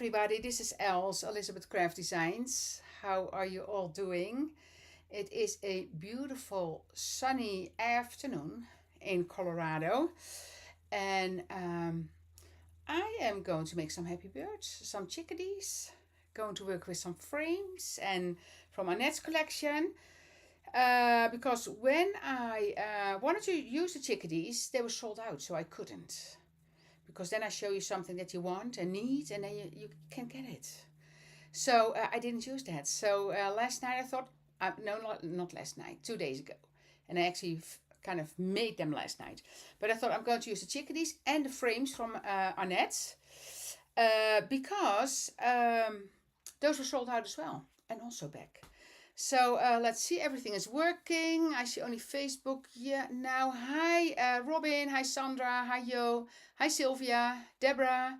Everybody, this is Els, Elizabeth Craft Designs. How are you all doing? It is a beautiful sunny afternoon in Colorado, and I am going to make some happy birds, some chickadees, going to work with some frames and from Annette's collection. Because when I wanted to use the chickadees, they were sold out, so I couldn't. Because then I show you something that you want and need, and then you can get it. So I didn't use that. So last night I thought, no, not last night, 2 days ago. And I actually kind of made them last night. But I thought I'm going to use the chickadees and the frames from Annette because those were sold out as well and also back. So let's see, everything is working. I see only Facebook now. Hi Robin, hi Sandra, hi Yo, hi Sylvia, Deborah.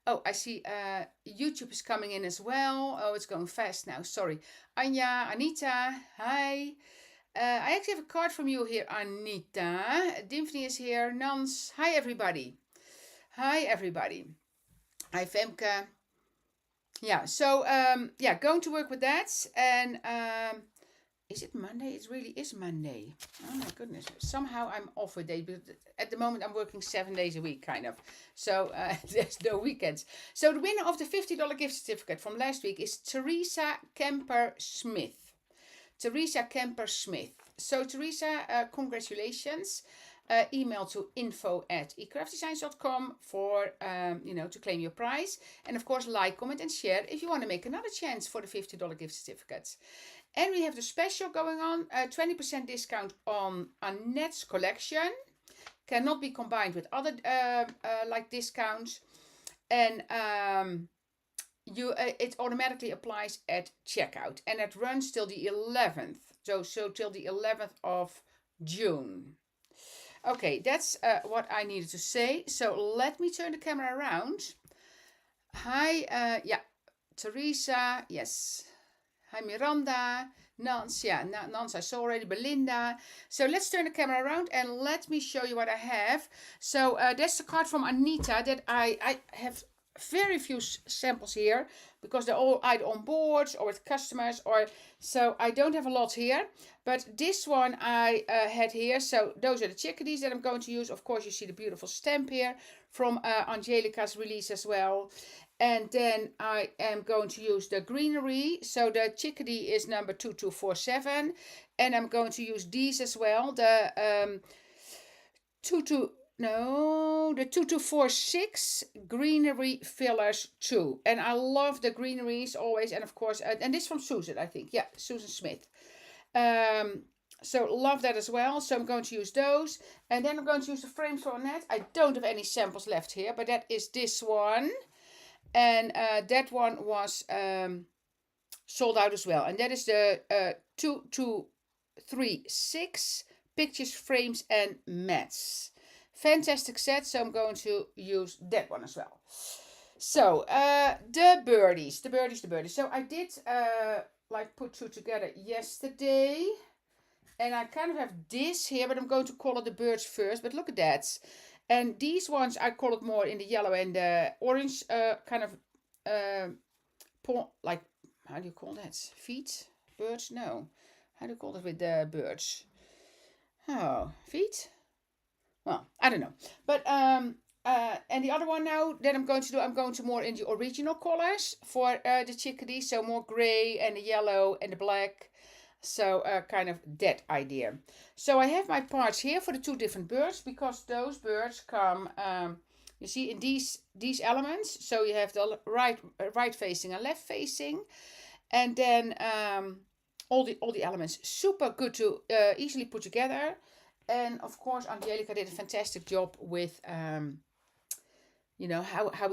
Oh, I see YouTube is coming in as well. Oh, it's going fast now, sorry. Anja, Anita, hi. I actually have a card from you here, Anita. Dimfni is here, Nans. Hi everybody. Hi everybody. Hi Femke. Yeah, so going to work with that. And is it Monday? It really is Monday. Oh my goodness. Somehow I'm off with days, but at the moment I'm working 7 days a week, kind of. So there's no weekends. So the winner of the $50 gift certificate from last week is Teresa Kemper Smith. Teresa Kemper Smith. So Teresa, congratulations. Email to info@ecraftdesigns.com for to claim your prize, and of course like, comment and share if you want to make another chance for the $50 gift certificates. And we have the special going on, 20% discount on Annette's collection, cannot be combined with other like discounts, and it automatically applies at checkout, and it runs till the 11th, so till the 11th of June. Okay, that's what I needed to say. So let me turn the camera around. Hi, Teresa, yes. Hi, Miranda, Nance, Nance I saw already, Belinda. So let's turn the camera around and let me show you what I have. So that's the card from Anita that I have very few samples here because they're all either on boards or with customers, or so I don't have a lot here, but this one I had here. So those are the chickadees that I'm going to use. Of course, you see the beautiful stamp here from Angelica's release as well. And then I am going to use the greenery. So the chickadee is number 2247, and I'm going to use these as well. The 2246 greenery fillers 2, and I love the greeneries always. And of course, and this from Susan, I think, yeah, Susan Smith. So love that as well. So I'm going to use those, and then I'm going to use the frames for Annette. I don't have any samples left here, but that is this one, and that one was sold out as well, and that is the 2236 pictures, frames and mats. Fantastic set, so I'm going to use that one as well. So the birdies. So I did put two together yesterday, and I kind of have this here, but I'm going to color the birds first. But look at that, and these ones I colored more in the yellow and the orange kind of like, how do you call that? Feet? Birds? No. How do you call that with the birds? Oh, feet? Well, I don't know. But and the other one now that I'm going to do, I'm going to more in the original colors for the chickadee. So more gray and the yellow and the black. So kind of that idea. So I have my parts here for the two different birds, because those birds come, you see, in these elements. So you have the right facing and left facing, and then all the elements super good to easily put together. And of course, Angelica did a fantastic job with, how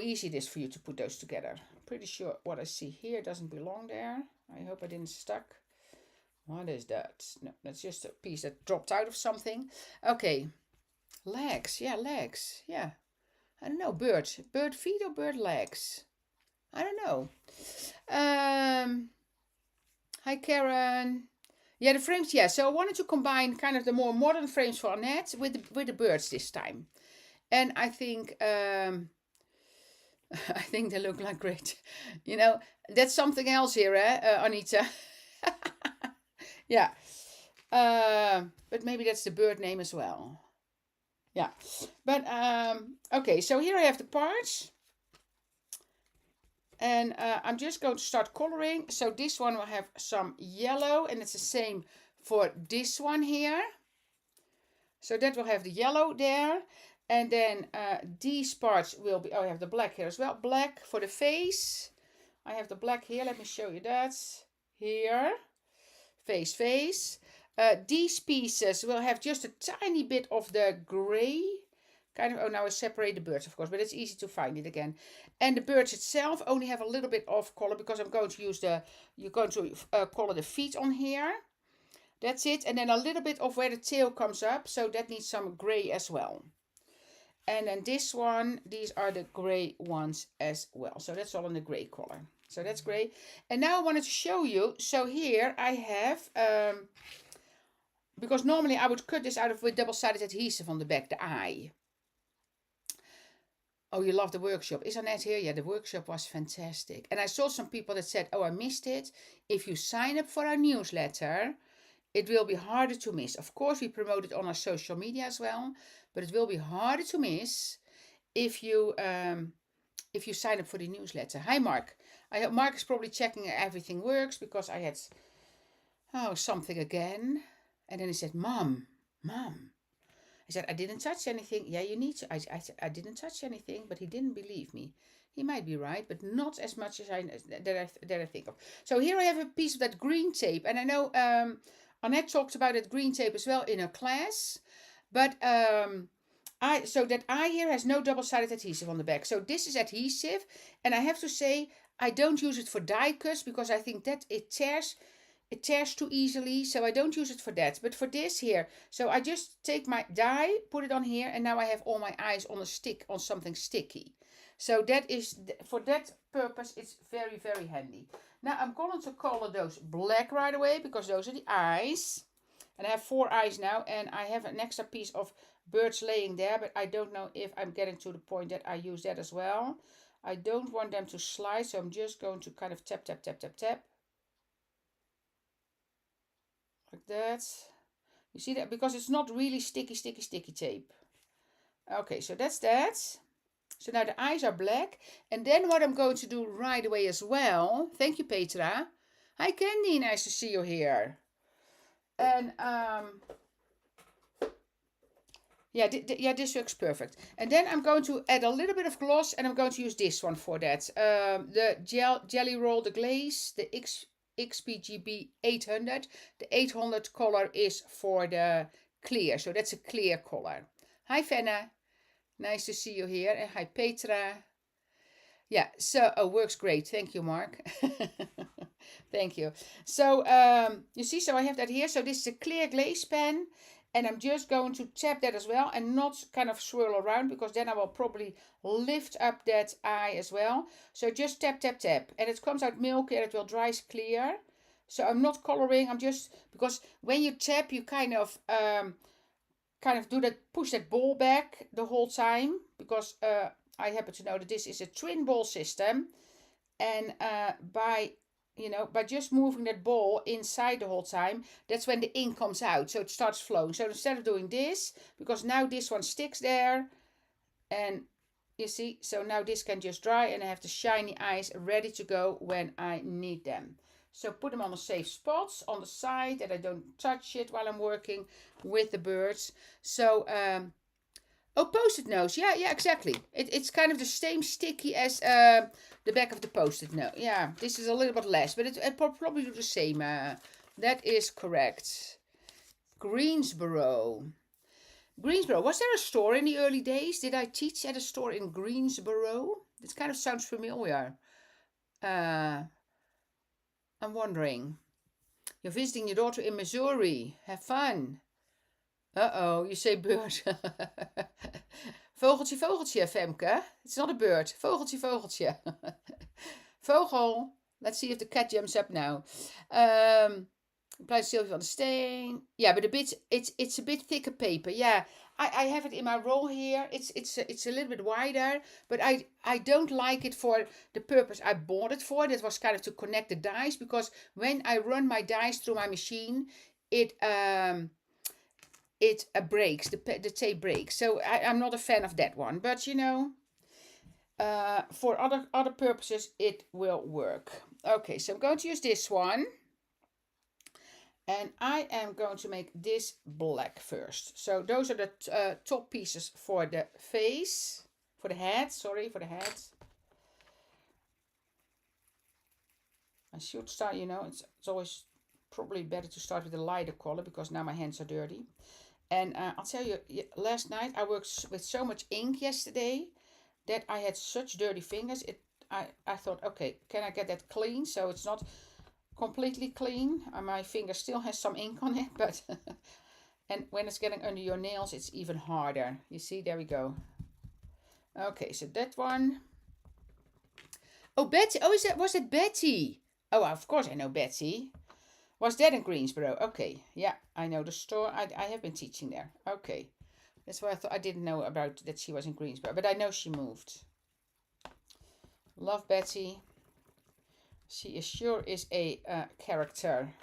easy it is for you to put those together. I'm pretty sure what I see here doesn't belong there. I hope I didn't stuck. What is that? No, that's just a piece that dropped out of something. Okay, legs. Yeah, legs. Yeah, I don't know. Bird feet or bird legs? I don't know. Hi, Karen. Yeah, the frames, yeah. So I wanted to combine kind of the more modern frames for Annette with the birds this time. And I think, I think they look like great. You know, that's something else here, Anita? Yeah. But maybe that's the bird name as well. Yeah. But okay, so here I have the parts. And I'm just going to start coloring. So this one will have some yellow, and it's the same for this one here. So that will have the yellow there. And then these parts will be, oh, I have the black here as well. Black for the face. I have the black here. Let me show you that. Here. Face, face. These pieces will have just a tiny bit of the gray. Kind of, oh, now I separate the birds, of course, but it's easy to find it again. And the birds itself only have a little bit of color because I'm going to use you're going to color the feet on here. That's it. And then a little bit of where the tail comes up. So that needs some gray as well. And then this one, these are the gray ones as well. So that's all in the gray color. So that's gray. And now I wanted to show you. So here I have, because normally I would cut this out with double-sided adhesive on the back, the eye. Oh, you love the workshop. Is Annette here? Yeah, the workshop was fantastic. And I saw some people that said, oh, I missed it. If you sign up for our newsletter, it will be harder to miss. Of course, we promote it on our social media as well, but it will be harder to miss if you sign up for the newsletter. Hi, Mark. I hope Mark is probably checking everything works because I had something again. And then he said, Mom. I said, I didn't touch anything. Yeah, you need to. I didn't touch anything, but he didn't believe me. He might be right, but not as much as I think of. So here I have a piece of that green tape. And I know Annette talked about that green tape as well in her class. But so that eye here has no double-sided adhesive on the back. So this is adhesive. And I have to say, I don't use it for die cuts because I think that it tears too easily, so I don't use it for that. But for this here, so I just take my die, put it on here, and now I have all my eyes on a stick, on something sticky. So that is, for that purpose, it's very, very handy. Now I'm going to color those black right away, because those are the eyes. And I have 4 eyes now, and I have an extra piece of birds laying there, but I don't know if I'm getting to the point that I use that as well. I don't want them to slide, so I'm just going to kind of tap, tap, tap, tap, tap. Like that. You see that? Because it's not really sticky tape. Okay, so that's that. So now the eyes are black. And then what I'm going to do right away as well. Thank you, Petra. Hi, Candy. Nice to see you here. And yeah, this works perfect. And then I'm going to add a little bit of gloss, and I'm going to use this one for that. The Jelly Roll, the glaze, the XPGB 800. The 800 color is for the clear, so that's a clear color. Hi, Fenna. Nice to see you here. And hi, Petra. Yeah, so works great. Thank you, Mark. Thank you. So you see, so I have that here. So this is a clear glaze pen, and I'm just going to tap that as well, and not kind of swirl around, because then I will probably lift up that eye as well. So just tap, tap, tap, and it comes out milky and it will dry clear. So I'm not coloring. I'm just, because when you tap, you kind of do that, push that ball back the whole time, because I happen to know that this is a twin ball system, and by just moving that ball inside the whole time, that's when the ink comes out, so it starts flowing. So instead of doing this, because now this one sticks there, and you see, so now this can just dry, and I have the shiny eyes ready to go when I need them. So put them on a safe spot on the side, that I don't touch it while I'm working with the birds. So Post-it notes. Yeah, exactly. It's kind of the same sticky as the back of the Post-it note. Yeah, this is a little bit less, but it probably do the same. That is correct. Greensboro. Was there a store in the early days? Did I teach at a store in Greensboro? This kind of sounds familiar. I'm wondering. You're visiting your daughter in Missouri. Have fun. Uh-oh, you say bird. Vogeltje, vogeltje, Femke. It's not a bird. Vogeltje, vogeltje. Vogel. Let's see if the cat jumps up now. Apply Sylvia van de Steen. Yeah, but it's a bit thicker paper. Yeah, I have it in my roll here. It's a little bit wider, but I don't like it for the purpose I bought it for. That was kind of to connect the dies, because when I run my dies through my machine, it breaks, the tape breaks. So I'm not a fan of that one, but you know, for other purposes it will work. Okay, so I'm going to use this one, and I am going to make this black first. So those are the top pieces for the face, for the head, sorry, for the head. I should start, you know, it's always probably better to start with a lighter color, because now my hands are dirty. And I'll tell you, last night I worked with so much ink yesterday that I had such dirty fingers. I thought, okay, can I get that clean? So it's not completely clean. My finger still has some ink on it, but and when it's getting under your nails, it's even harder. You see, there we go. Okay, so that one. Oh, Betty. Oh, was it Betty? Oh, of course I know Betty. Was that in Greensboro? Okay, yeah, I know the store. I have been teaching there. Okay, that's why I thought I didn't know about that she was in Greensboro, but I know she moved. Love Betty. She sure is a character.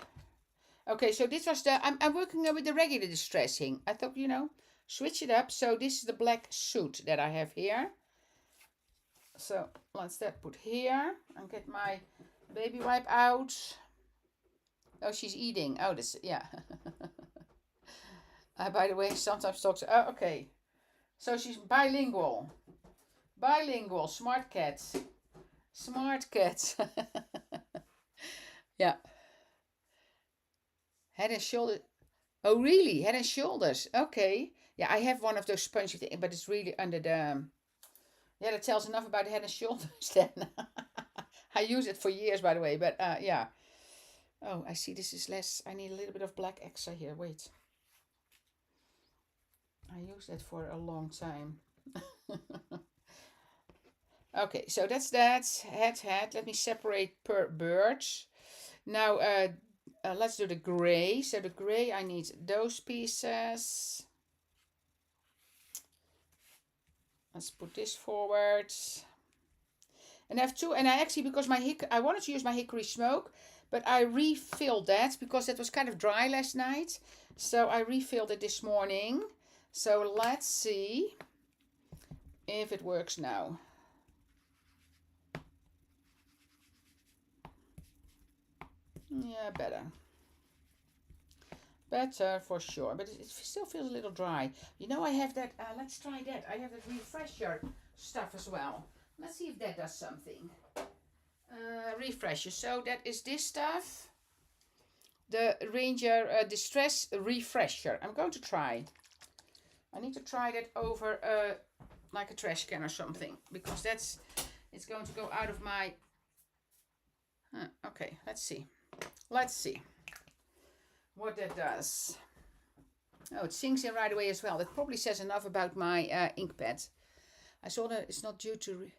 Okay, so this was I'm working with the regular distressing. I thought, you know, switch it up. So this is the black suit that I have here. So let's put here and get my baby wipe out. Oh, she's eating. Oh, this, yeah. By the way, sometimes talks. Oh, okay. So she's bilingual. Bilingual. Smart cat. Smart cat. Yeah. Head and shoulders. Oh, really? Head and shoulders. Okay. Yeah, I have one of those spongy things, but it's really under the. Yeah, that tells enough about the head and shoulders then. I use it for years, by the way, but yeah. Oh, I see this is less. I need a little bit of black extra here. Wait. I use that for a long time. Okay, so that's that. Head. Let me separate per bird. Now, let's do the gray. So the gray, I need those pieces. Let's put this forward. And I have two, and I actually, because I wanted to use my hickory smoke, but I refilled that because it was kind of dry last night. So I refilled it this morning. So let's see if it works now. Yeah, better. Better for sure, but it still feels a little dry. You know, I have that, let's try that. I have that refresher stuff as well. Let's see if that does something. Refresher. So that is this stuff. The Ranger Distress Refresher. I'm going to try. I need to try that over like a trash can or something, because it's going to go out of my. Okay, let's see. Let's see what that does. Oh, it sinks in right away as well. That probably says enough about my ink pad. I saw that it's not due to.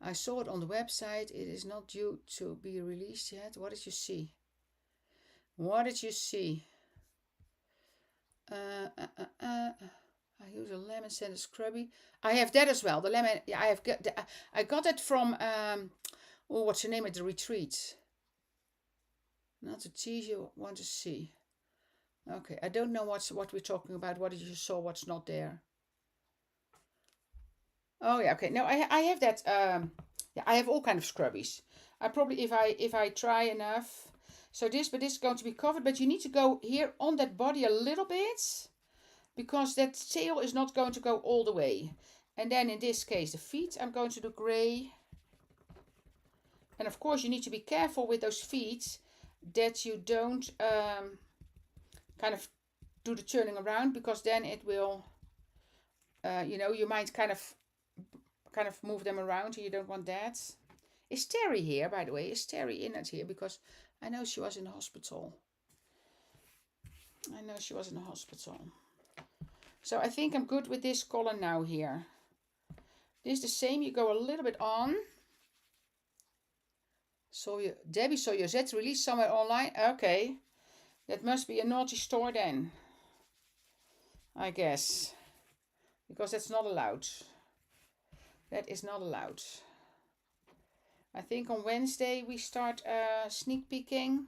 I saw it on the website. It is not due to be released yet. What did you see? What did you see? I use a lemon scented scrubby. I have that as well. The lemon. Yeah, I got it from. Oh, what's the name of the retreat? Not to tease you, want to see. Okay, I don't know what we're talking about. What did you saw? What's not there? Oh yeah, okay. No, I have that. Yeah, I have all kind of scrubbies. I probably, if I try enough. So but this is going to be covered. But you need to go here on that body a little bit, because that tail is not going to go all the way. And then in this case, the feet, I'm going to do gray. And of course, you need to be careful with those feet that you don't kind of do the turning around, because then it will, you know, you might kind of move them around, and you don't want that. Is Terry here, by the way? Is Terry in it here? Because I know she was in the hospital. I know she was in the hospital. So I think I'm good with this color now here. This is the same. You go a little bit on. So Debbie, so your Z's released somewhere online? Okay. That must be a naughty store then. I guess. Because that's not allowed. That is not allowed. I think on Wednesday we start sneak peeking.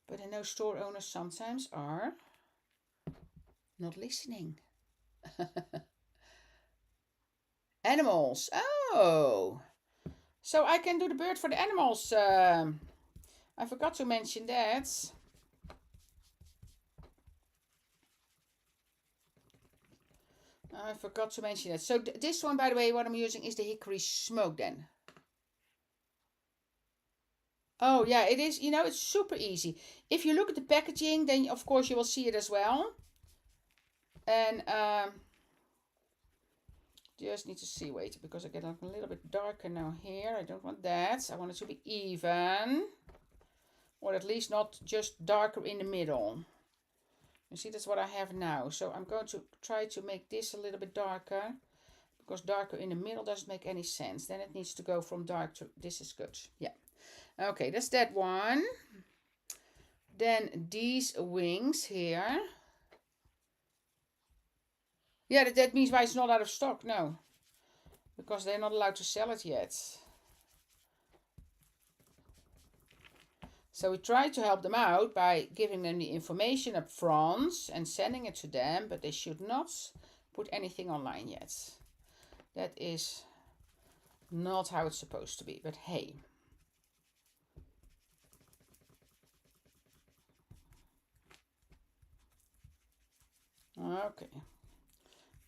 But I know store owners sometimes are not listening. Animals. Oh. So I can do the bird for the animals. I forgot to mention that. I forgot to mention that. So this one, by the way, what I'm using is the hickory smoke then. Oh yeah, it is, you know, it's super easy. If you look at the packaging, then of course you will see it as well. And just need to see, wait, because I get a little bit darker now here. I don't want that. I want it to be even. Or at least not just darker in the middle. You see, that's what I have now. So I'm going to try to make this a little bit darker. Because darker in the middle doesn't make any sense. Then it needs to go from dark to, this is good. Yeah. Okay, that's that one. Then these wings here. Yeah, that means why it's not out of stock. No. Because they're not allowed to sell it yet. So we try to help them out by giving them the information up front and sending it to them, but they should not put anything online yet. That is not how it's supposed to be, but hey. Okay.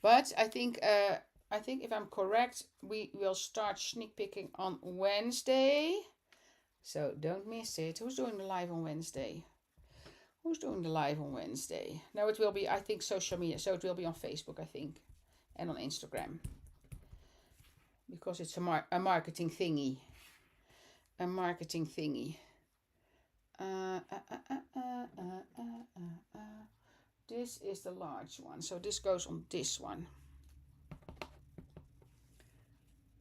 But I think if I'm correct, we will start sneak picking on Wednesday. So don't miss it. Who's doing the live on Wednesday? Who's doing the live on Wednesday? No, it will be, I think, social media. So it will be on Facebook, I think. And on Instagram. Because it's a marketing thingy. A marketing thingy. This is the large one. So this goes on this one.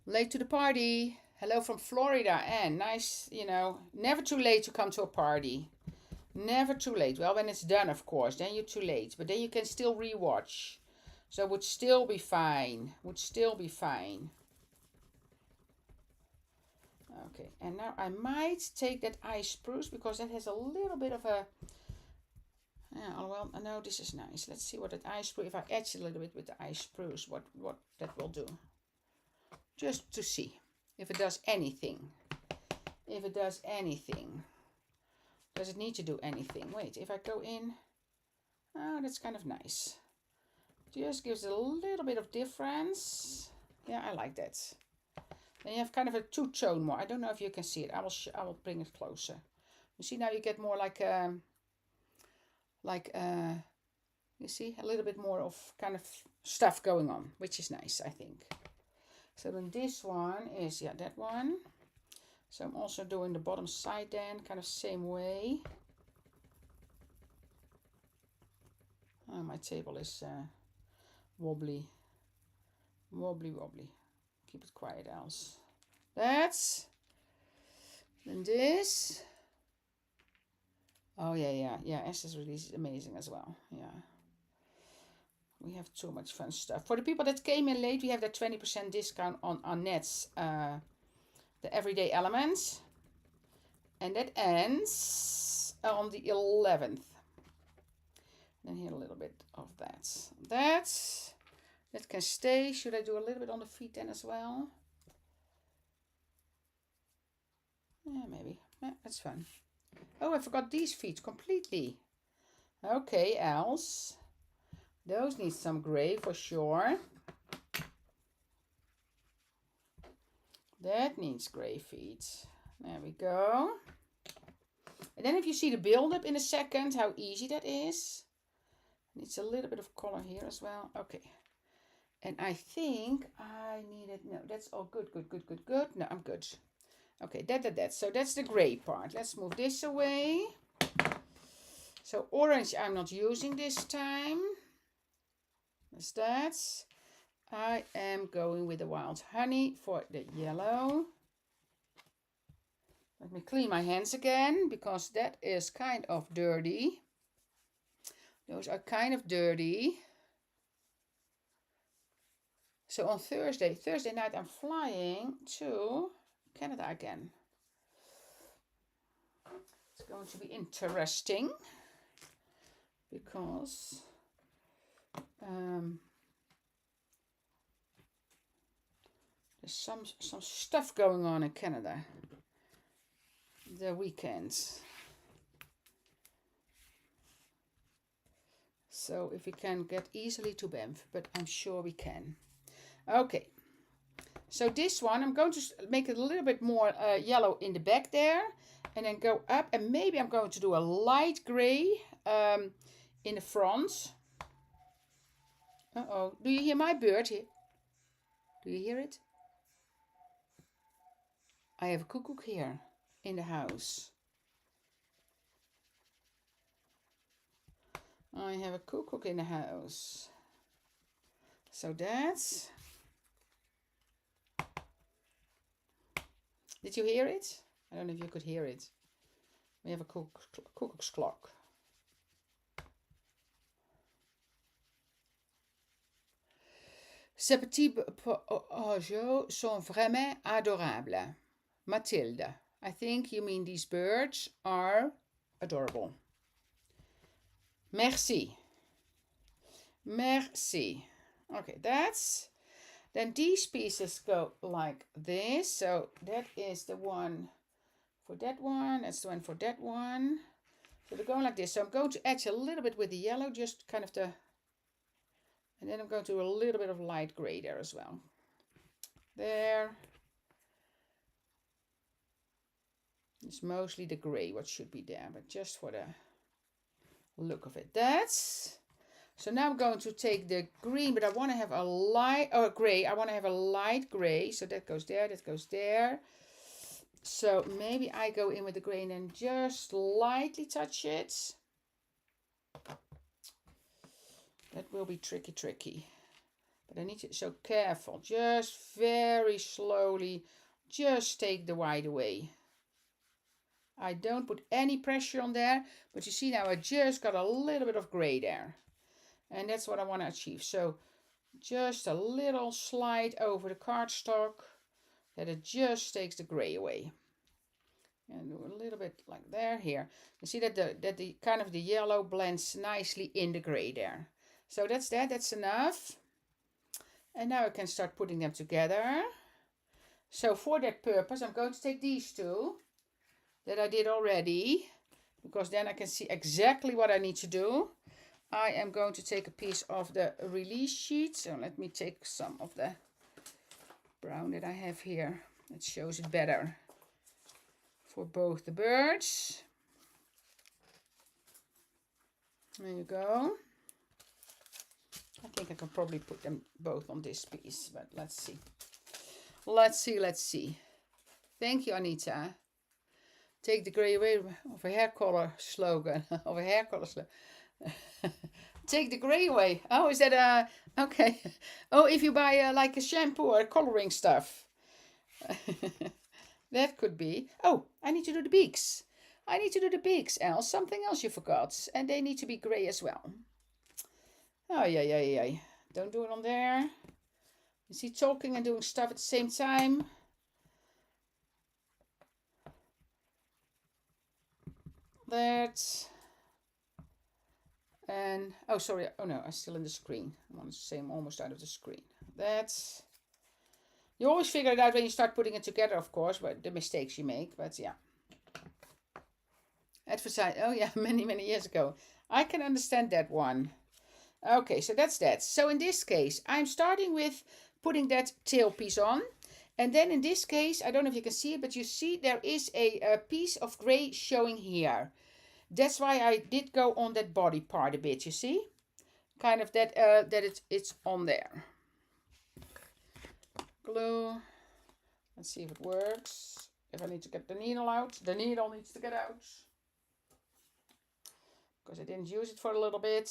Late to the party. Hello from Florida. And nice, you know, never too late to come to a party. Never too late. Well, when it's done, of course, then you're too late. But then you can still rewatch. So it would still be fine. Would still be fine. Okay, and now I might take that ice spruce because that has a little bit of a... Yeah, well, no, this is nice. Let's see what that ice spruce... If I etch a little bit with the ice spruce, what that will do. Just to see if it does anything. If it does anything. Does it need to do anything? Wait, if I go in... Oh, that's kind of nice. Just gives it a little bit of difference. Yeah, I like that. Then you have kind of a two-tone more. I don't know if you can see it. I will bring it closer. You see now you get more you see a little bit more of kind of stuff going on, which is nice, I think. So then this one is, yeah, that one. So I'm also doing the bottom side then, kind of same way. Oh, my table is wobbly. Wobbly. Keep it quiet, else. That's. Then this. Oh, yeah. Esther's release is amazing as well. Yeah. We have too much fun stuff. For the people that came in late, we have that 20% discount on nets. The everyday elements. And that ends on the 11th. Then here a little bit of that. That can stay. Should I do a little bit on the feet then as well? Yeah, maybe. Yeah, that's fun. Oh, I forgot these feet completely. Okay, else. Those need some gray for sure. That needs gray feet. There we go. And then if you see the build-up in a second, how easy that is. Needs a little bit of color here as well. Okay. And I think I needed, no, that's all good. No, I'm good. Okay, that. So that's the gray part. Let's move this away. So orange I'm not using this time. That's that. I am going with the wild honey for the yellow. Let me clean my hands again because that is kind of dirty. Those are kind of dirty. So on Thursday night, I'm flying to Canada again. It's going to be interesting because there's some stuff going on in Canada. The weekends. So if we can get easily to Banff, but I'm sure we can. Okay. So this one, I'm going to make it a little bit more yellow in the back there. And then go up. And maybe I'm going to do a light gray in the front. Uh-oh. Do you hear my bird here? Do you hear it? I have a cuckoo here in the house. I have a cuckoo in the house. So that's... Did you hear it? I don't know if you could hear it. We have a cuckoo's clock. Ces petits oiseaux sont vraiment adorables. Mathilde, I think you mean these birds are adorable. Merci. Merci. Okay, that's... Then these pieces go like this. So that is the one for that one. That's the one for that one. So they're going like this. So I'm going to edge a little bit with the yellow, just kind of the... And then I'm going to do a little bit of light gray there as well. There. It's mostly the gray what should be there, but just for the look of it. That's... So now I'm going to take the green, but I want to have a light, or gray. I want to have a light gray. So that goes there, that goes there. So maybe I go in with the gray and then just lightly touch it. That will be tricky. But I need to, so careful. Just very slowly, just take the white away. I don't put any pressure on there, but you see now I just got a little bit of gray there. And that's what I want to achieve. So just a little slide over the cardstock that it just takes the gray away. And do a little bit like there, here. You see that the kind of the yellow blends nicely in the gray there. So that's that, that's enough. And now I can start putting them together. So for that purpose, I'm going to take these two that I did already, because then I can see exactly what I need to do. I am going to take a piece of the release sheet. So let me take some of the brown that I have here. It shows it better for both the birds. There you go. I think I can probably put them both on this piece, but let's see. Let's see. Thank you, Anita. Take the gray away of a hair color slogan. Of a hair color slogan. Take the gray away. Oh, is that a... Okay. Oh, if you buy like a shampoo or coloring stuff. That could be. Oh, I need to do the beaks. I need to do the beaks, Els. Something else you forgot. And they need to be gray as well. Oh, yeah. Don't do it on there. You see, talking and doing stuff at the same time. That. And, oh, sorry. Oh, no, I'm still in the screen. I want to say I'm almost out of the screen. That's. You always figure it out when you start putting it together, of course, but the mistakes you make. But, yeah. Advertise. Oh, yeah, many years ago. I can understand that one. Okay, so that's that. So in this case, I'm starting with putting that tail piece on. And then in this case, I don't know if you can see it, but you see there is a piece of gray showing here. That's why I did go on that body part a bit, you see? Kind of that it's on there. Glue. Let's see if it works. If I need to get the needle out. The needle needs to get out. Because I didn't use it for a little bit.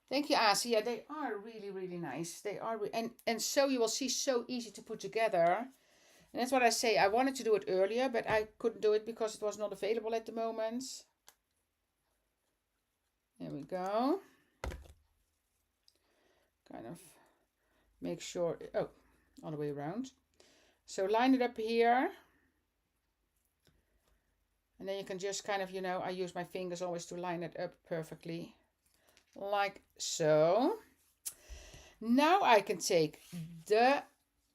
Thank you, Asi. Yeah, they are really nice. They are, and so you will see, so easy to put together. And that's what I say. I wanted to do it earlier, but I couldn't do it because it was not available at the moment. Here we go. Kind of make sure, oh, all the way around. So line it up here. And then you can just kind of, you know, I use my fingers always to line it up perfectly. Like so. Now I can take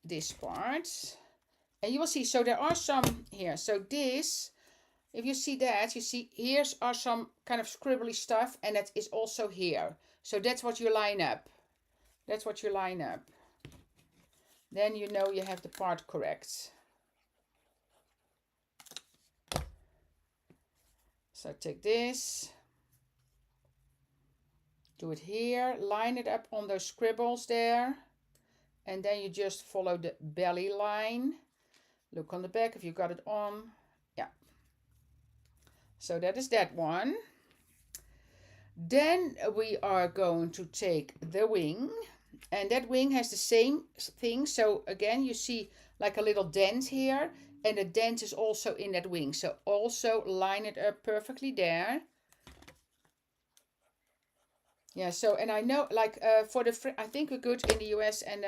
this part. And you will see, so there are some here. So this, if you see that, you see here's are some kind of scribbly stuff. And that is also here. So that's what you line up. That's what you line up. Then you know you have the part correct. So take this, do it here, line it up on those scribbles there, and then you just follow the belly line. Look on the back if you got it on. Yeah. So that is that one. Then we are going to take the wing, and that wing has the same thing. So again, you see like a little dent here, and the dent is also in that wing. So also line it up perfectly there. Yeah, so, and I know like for the, I think we're good in the US and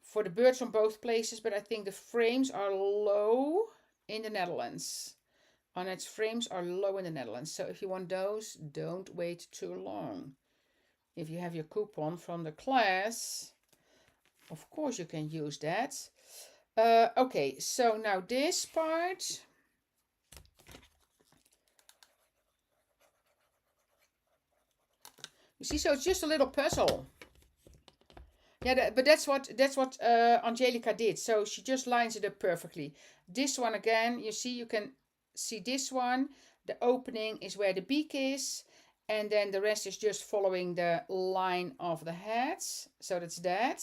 for the birds from both places, but I think the frames are low in the Netherlands. On its frames are low in the Netherlands. So if you want those, don't wait too long. If you have your coupon from the class, of course you can use that. Okay, so now this part. You see, so it's just a little puzzle. Yeah, but that's what Angelica did. So she just lines it up perfectly. This one again, you see, you can see this one. The opening is where the beak is. And then the rest is just following the line of the heads. So that's that.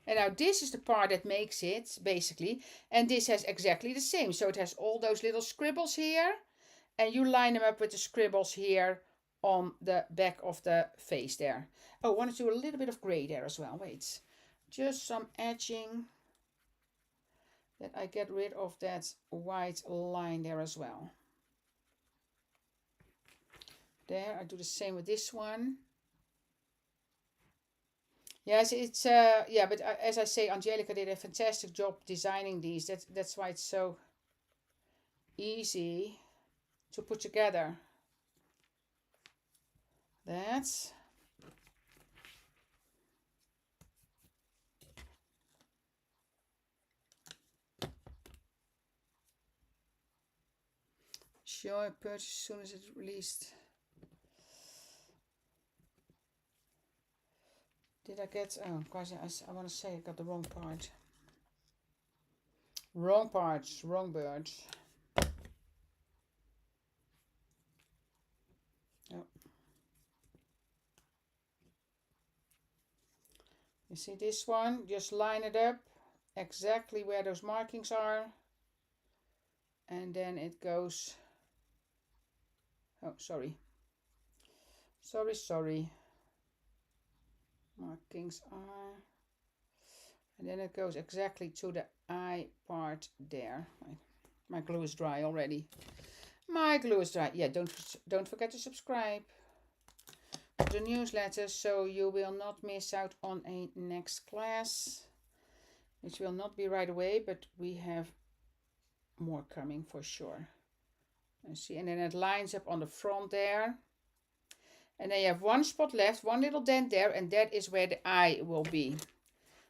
And now this is the part that makes it, basically. And this has exactly the same. So it has all those little scribbles here. And you line them up with the scribbles here on the back of the face there. Oh, I want to do a little bit of gray there as well. Wait, just some edging that I get rid of that white line there as well. There, I do the same with this one. Yes, it's yeah, but as I say, Angelica did a fantastic job designing these. That's why it's so easy to put together. That's sure I purchased as soon as it's released. Did I get, oh, guys, I want to say I got the wrong part. Wrong parts, wrong birds. Oh. You see this one? Just line it up exactly where those markings are. And then it goes, oh, sorry. Sorry. Markings are, and then it goes exactly to the eye part there. My glue is dry already. My glue is dry. Yeah, don't forget to subscribe to the newsletter so you will not miss out on a next class, which will not be right away, but we have more coming for sure. And see, and then it lines up on the front there. And then you have one spot left, one little dent there, and that is where the eye will be.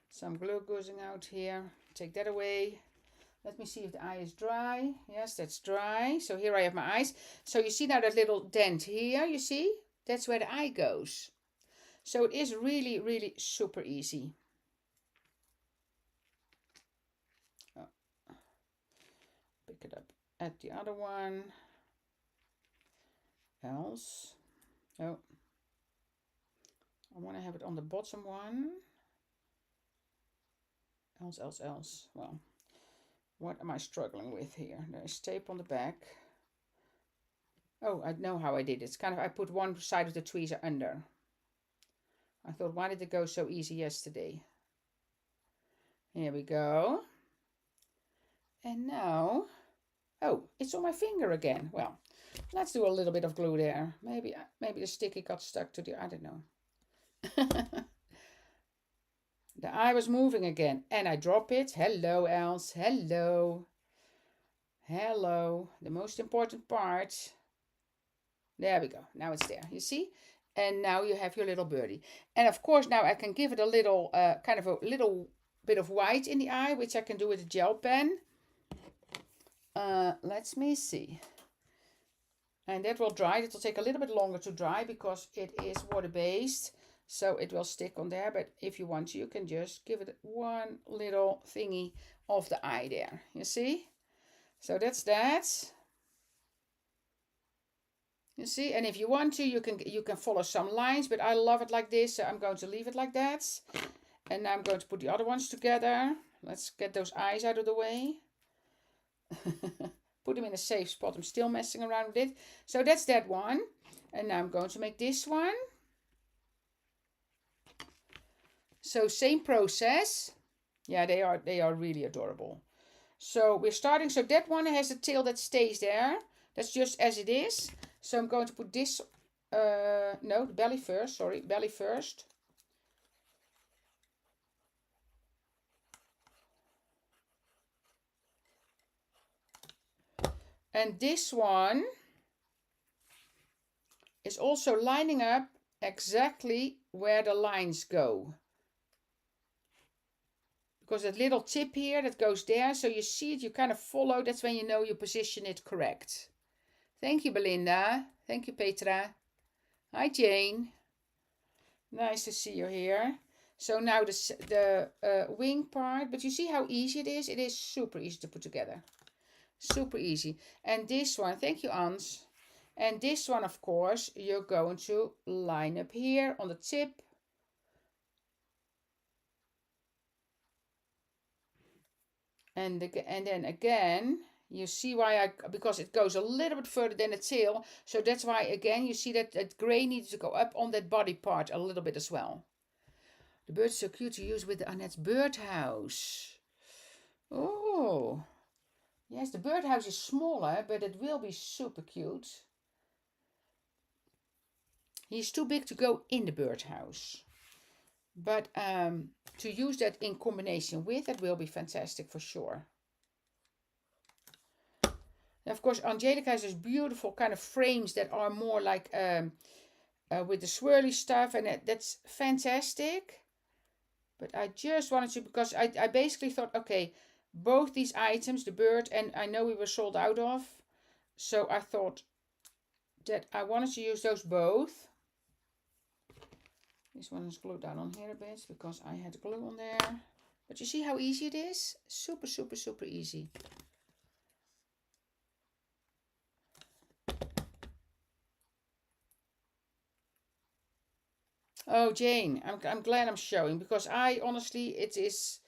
Some glue goes out here. Take that away. Let me see if the eye is dry. Yes, that's dry. So here I have my eyes. So you see now that little dent here, you see? That's where the eye goes. So it is really, really super easy. Oh. Pick it up at the other one. Else. Oh, I want to have it on the bottom one. Else. Well, what am I struggling with here? There's tape on the back. Oh, I know how I did it. It's kind of, I put one side of the tweezer under. I thought, why did it go so easy yesterday? Here we go. And now, oh, it's on my finger again. Well, Let's do a little bit of glue there. Maybe the sticky got stuck to the, I don't know. The eye was moving again and I drop it. Hello, Else. Hello. Hello. The most important part. There we go. Now it's there. You see? And now you have your little birdie. And of course, now I can give it a little, kind of a little bit of white in the eye, which I can do with a gel pen. Let me see. And that will dry. It will take a little bit longer to dry because it is water-based. So it will stick on there. But if you want to, you can just give it one little thingy of the eye there. You see? So that's that. You see? And if you want to, you can follow some lines. But I love it like this. So I'm going to leave it like that. And now I'm going to put the other ones together. Let's get those eyes out of the way. Put them in a safe spot. I'm still messing around with it. So that's that one. And now I'm going to make this one. So same process. Yeah, they are really adorable. So we're starting. So that one has a tail that stays there. That's just as it is. So I'm going to put this, no, the belly first. Sorry, belly first. And this one is also lining up exactly where the lines go. Because that little tip here that goes there, so you see it, you kind of follow, that's when you know you position it correct. Thank you, Belinda. Thank you, Petra. Hi, Jane. Nice to see you here. So now the wing part, but you see how easy it is? It is super easy to put together. Super easy. And this one, thank you, Ans. And this one, of course, you're going to line up here on the tip. And then again, you see why because it goes a little bit further than the tail. So that's why, again, you see that gray needs to go up on that body part a little bit as well. The bird's so cute to use with Annette's birdhouse. Oh, yes, the birdhouse is smaller, but it will be super cute. He's too big to go in the birdhouse. But to use that in combination with it will be fantastic for sure. And of course, Angelica has those beautiful kind of frames that are more like with the swirly stuff, and that's fantastic. But I just wanted to, because I basically thought, okay, both these items, the bird, and I know we were sold out of, so I thought that I wanted to use those both. This one is glued down on here a bit because I had glue on there. But you see how easy it is? Super, super, super easy. Oh, Jane, I'm glad I'm showing, because I honestly, it is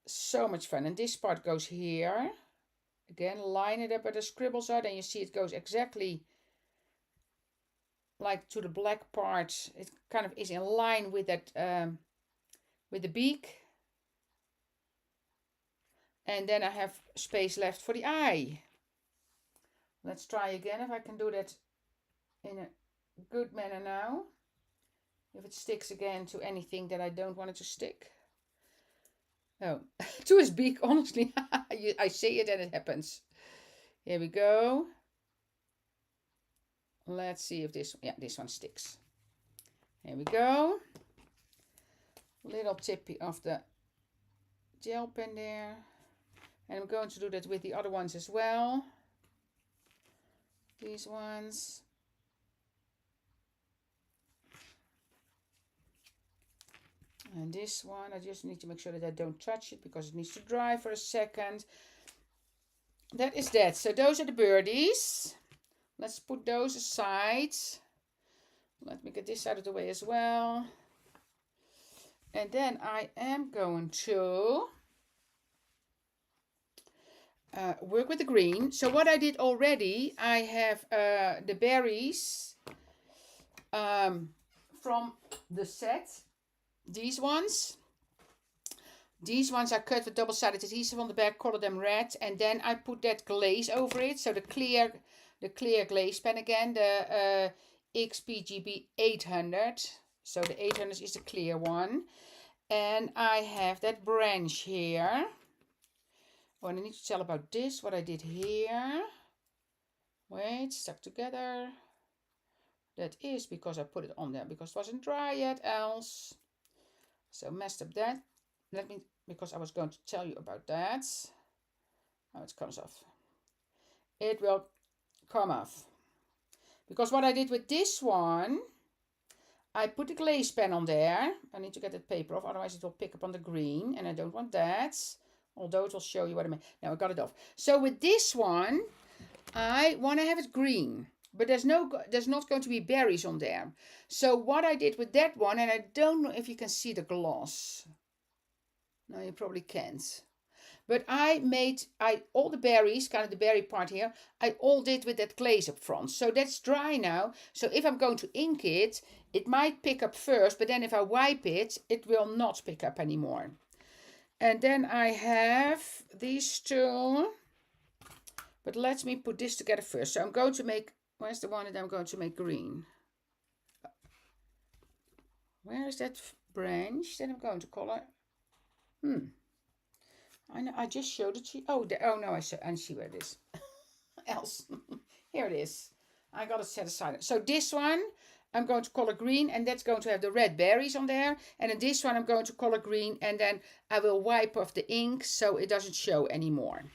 so much fun. And this part goes here. Again, line it up where the scribbles are. Then you see it goes exactly like to the black part. It kind of is in line with that, with the beak. And then I have space left for the eye. Let's try again if I can do that in a good manner now. If it sticks again to anything that I don't want it to stick. Oh, to his beak, honestly. I say it and it happens. Here we go. Let's see if this one sticks. Here we go. Little tippy of the gel pen there. And I'm going to do that with the other ones as well. These ones. And this one, I just need to make sure that I don't touch it because it needs to dry for a second. That is that. So those are the birdies. Let's put those aside. Let me get this out of the way as well. And then I am going to work with the green. So what I did already, I have the berries from the set. These ones. These ones I cut with double-sided adhesive on the back, color them red, and then I put that glaze over it. So the clear glaze pen again, the XPGB 800. So the 800 is the clear one. And I have that branch here. Oh, and I need to tell about this, what I did here. Wait, stuck together. That is because I put it on there because it wasn't dry yet else. So messed up that. Let me, because I was going to tell you about that. Now it comes off. It will come off. Because what I did with this one, I put the glaze pen on there. I need to get that paper off, otherwise it will pick up on the green, and I don't want that. Although it will show you what I mean. Now I got it off. So with this one, I want to have it green. But there's not going to be berries on there. So what I did with that one, and I don't know if you can see the gloss. No, you probably can't. But all the berries, kind of the berry part here, I all did with that glaze up front. So that's dry now. So if I'm going to ink it, it might pick up first, but then if I wipe it, it will not pick up anymore. And then I have these two. But let me put this together first. So I'm going to make, where's the one that I'm going to make green? Where is that branch that I'm going to color? I know, I just showed it to you. Oh no, I see where it is. Else. Here it is. I got it set aside. So this one, I'm going to color green, and that's going to have the red berries on there. And in this one, I'm going to color green, and then I will wipe off the ink so it doesn't show anymore.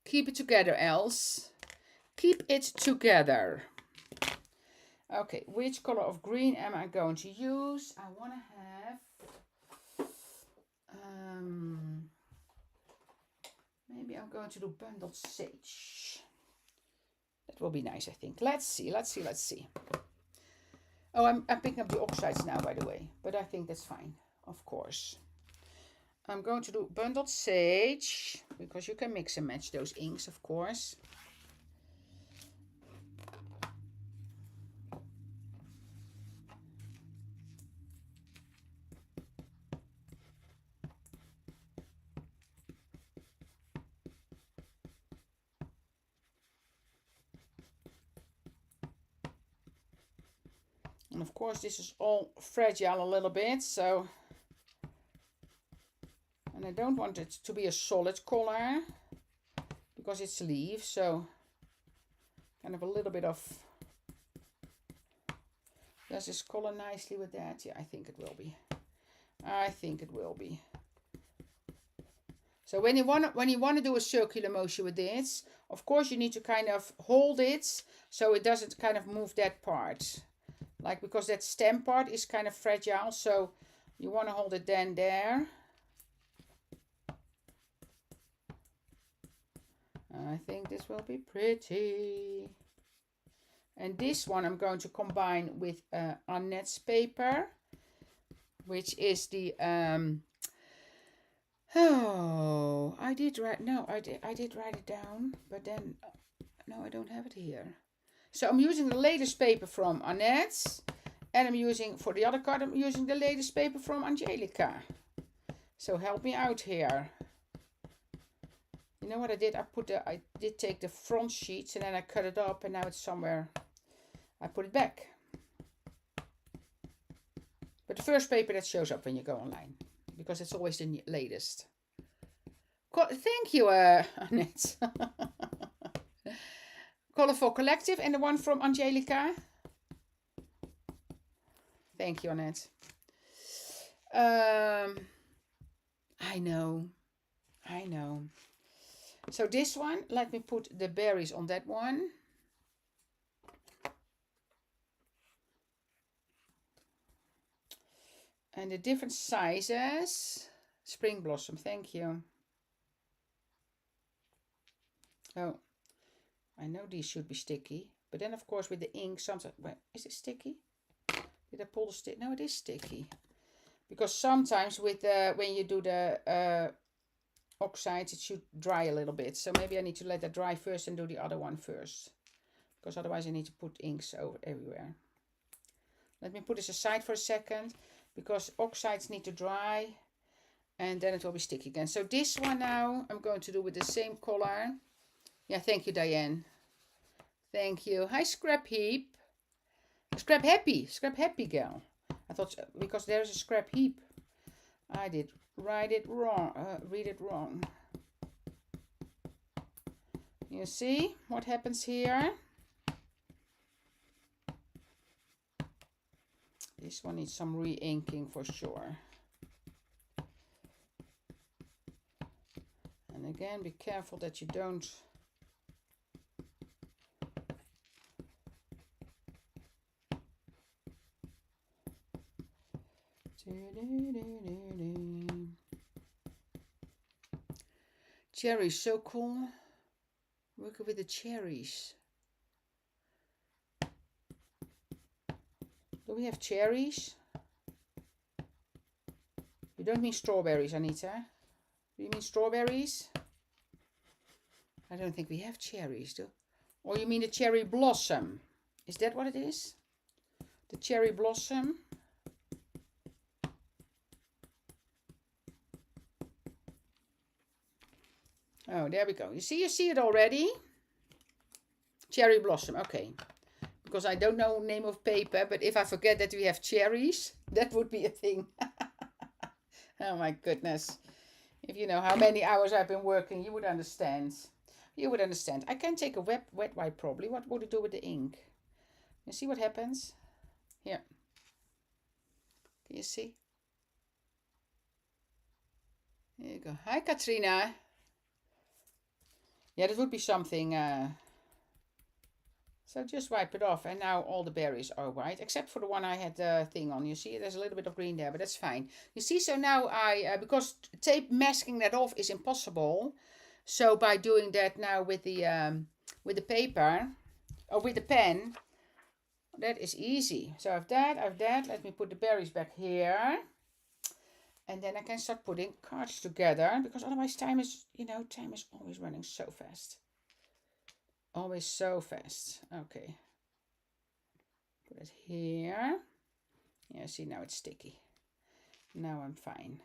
Keep it together, else. Keep it together. Okay, which color of green am I going to use? I want to have... maybe I'm going to do bundled sage. That will be nice, I think. Let's see. Oh, I'm picking up the oxides now, by the way. But I think that's fine, of course. I'm going to do bundled sage, because you can mix and match those inks, of course. And of course, this is all fragile a little bit, so... And I don't want it to be a solid color, because it's leaves, so kind of a little bit of... Does this color nicely with that? Yeah, I think it will be. I think it will be. So when you want to do a circular motion with this, of course you need to kind of hold it so it doesn't kind of move that part. Like, because that stem part is kind of fragile, so you want to hold it then there. I think this will be pretty. And this one I'm going to combine with Annette's paper, which is the oh, I did write it down, but then no, I don't have it here. So I'm using the latest paper from Annette's, and I'm using, for the other card, I'm using the latest paper from Angelica. So help me out here. You know what I did? I did take the front sheets and then I cut it up, and now it's somewhere. I put it back. But the first paper that shows up when you go online, because it's always the latest. Thank you, Annette. Colorful Collective, and the one from Angelica. Thank you, Annette. I know. So this one, let me put the berries on that one. And the different sizes. Spring Blossom, thank you. Oh, I know these should be sticky. But then, of course, with the ink, sometimes... Wait, is it sticky? Did I pull the stick? No, it is sticky. Because sometimes with when you do the oxides, it should dry a little bit. So maybe I need to let that dry first and do the other one first. Because otherwise I need to put inks over everywhere. Let me put this aside for a second. Because oxides need to dry. And then it will be sticky again. So this one now I'm going to do with the same color. Yeah, thank you, Diane. Thank you. Hi, Scrap Heap. Scrap Happy girl. I thought because there's a scrap heap. I did read it wrong. You see what happens here? This one needs some re-inking for sure. And again, be careful that you don't cherries, so cool. Working with the cherries. Do we have cherries? You don't mean strawberries, Anita? Do you mean strawberries? I don't think we have cherries, do. Or you mean the cherry blossom? Is that what it is? The cherry blossom? Oh, there we go. You see it already? Cherry blossom, okay. Because I don't know the name of paper, but if I forget that we have cherries, that would be a thing. Oh my goodness. If you know how many hours I've been working, you would understand. You would understand. I can take a wet wipe probably. What would it do with the ink? You see what happens? Here. Can you see? There you go. Hi, Katrina. Yeah, that would be something. So just wipe it off, and now all the berries are white, except for the one I had the thing on. You see, there's a little bit of green there, but that's fine. You see, so now because tape masking that off is impossible, so by doing that now with the paper, or with the pen, that is easy. So I have that. Let me put the berries back here. And then I can start putting cards together, because otherwise time is always running so fast. Always so fast. Okay. Put it here. Yeah, see, now it's sticky. Now I'm fine.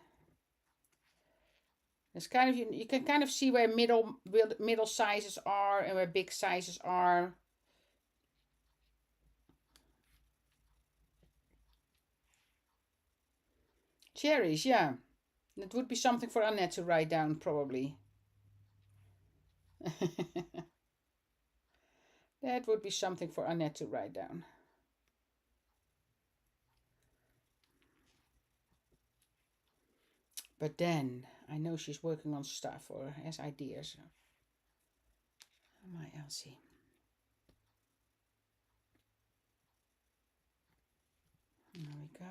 It's kind of, you can kind of see where middle sizes are and where big sizes are. Cherries, yeah. That would be something for Annette to write down, probably. That would be something for Annette to write down. But then, I know she's working on stuff or has ideas. My Elsie. There we go.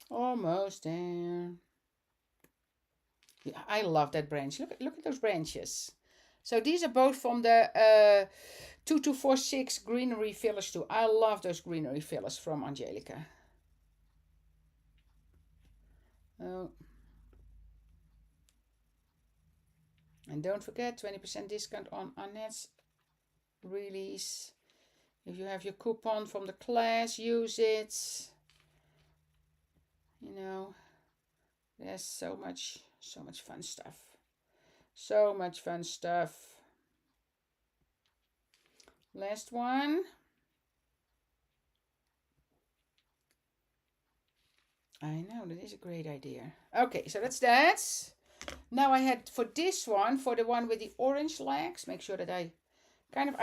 Almost there. Yeah, I love that branch. Look at those branches. So these are both from the 2246 greenery fillers too. I love those greenery fillers from Angelica. Oh. And don't forget 20% discount on Annette's release. If you have your coupon from the class, use it. You know, there's so much fun stuff. So much fun stuff. Last one. I know, that is a great idea. Okay, so that's that. Now I had for this one, for the one with the orange legs, make sure that I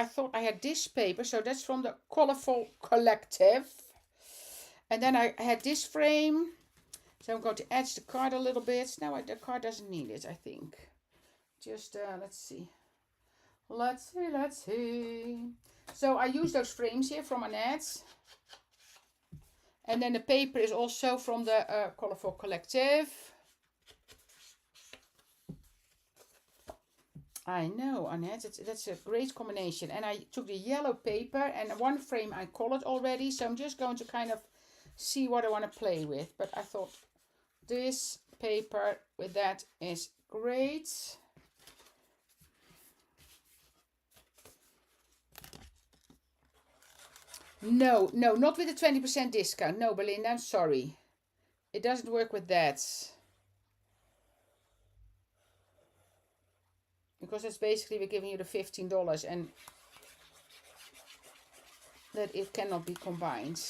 thought I had this paper, so that's from the Colorful Collective. And then I had this frame, so I'm going to edge the card a little bit. Now the card doesn't need it, I think. Just, let's see. Let's see. So I use those frames here from Annette. And then the paper is also from the Colorful Collective. I know, Annette, that's a great combination. And I took the yellow paper, and one frame I colored already. So I'm just going to kind of see what I want to play with. But I thought this paper with that is great. No, not with the 20% discount. No, Belinda, I'm sorry. it doesn't work with that. Because it's basically we're giving you the $15 and that it cannot be combined.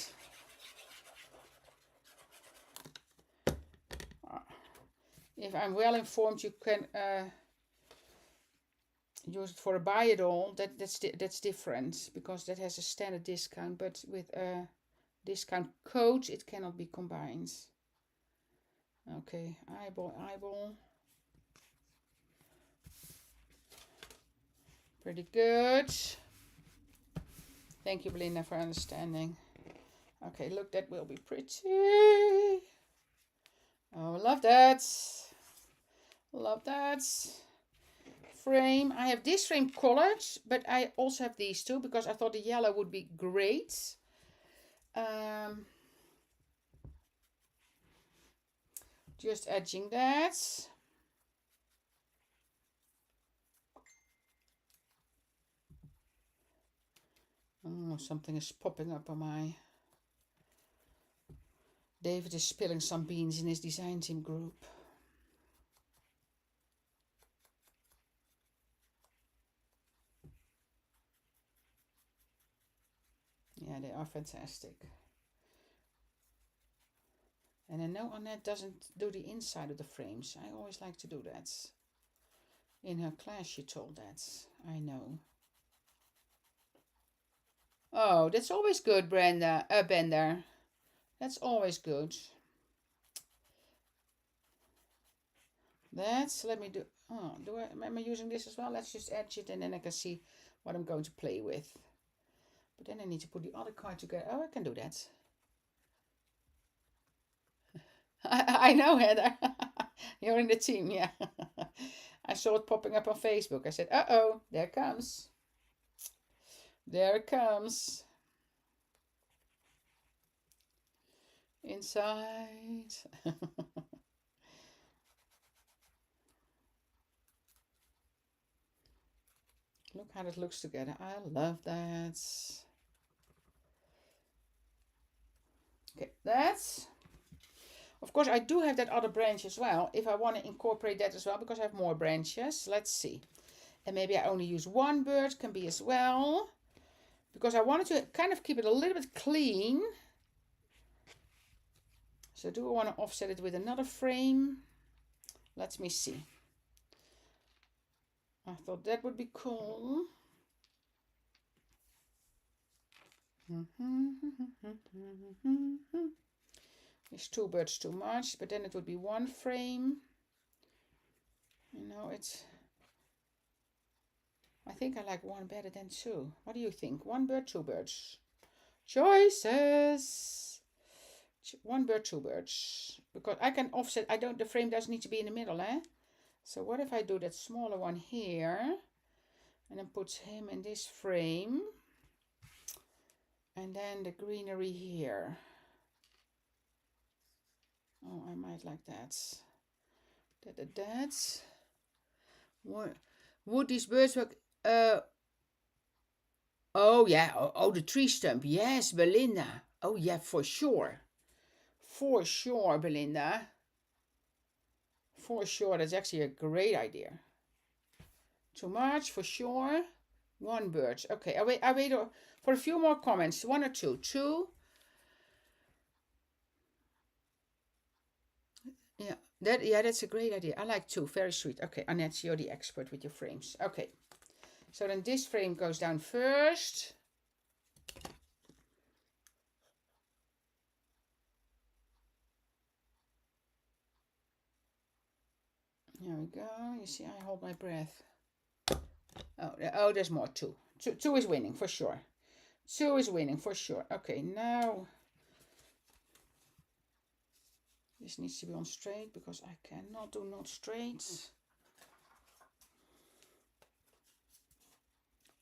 If I'm well informed, you can use it for a buy it all. That's different because that has a standard discount, but with a discount code it cannot be combined. Okay, eyeball. Pretty good. Thank you, Belinda, for understanding. Okay, look, that will be pretty. Oh, love that. Love that. Frame. I have this frame colored, but I also have these two because I thought the yellow would be great. Just edging that. Oh, something is popping up on my... David is spilling some beans in his design team group. Yeah, they are fantastic. And I know Annette doesn't do the inside of the frames. I always like to do that. In her class she told that. I know. Oh, that's always good, Bender. That's always good. Let me do... Oh, am I using this as well? Let's just edge it and then I can see what I'm going to play with. But then I need to put the other card together. Oh, I can do that. I know, Heather. You're in the team, yeah. I saw it popping up on Facebook. I said, uh-oh, there it comes. There it comes. Inside. Look how it looks together. I love that. Okay, that's... Of course, I do have that other branch as well. If I want to incorporate that as well, because I have more branches. Let's see. And maybe I only use one bird, can be as well. Because I wanted to kind of keep it a little bit clean. So do I want to offset it with another frame? Let me see. I thought that would be cool. It's two birds too much, but then it would be one frame. You know, I think I like one better than two. What do you think? One bird, two birds. Choices. One bird, two birds. Because I can offset, the frame doesn't need to be in the middle, eh? So what if I do that smaller one here and then put him in this frame and then the greenery here. Oh, I might like that. That. Would these birds work? Oh yeah. Oh, the tree stump. Yes, Belinda. Oh yeah, for sure. For sure, Belinda. For sure, that's actually a great idea. Too much, for sure. One bird. Okay, I wait for a few more comments. One or two. Two. Yeah, that's a great idea. I like two. Very sweet. Okay, Annette, you're the expert with your frames. Okay, so then this frame goes down first. There we go. You see, I hold my breath. Oh, there's more. Two is winning for sure. Two is winning for sure. Okay, now this needs to be on straight because I cannot do not straight.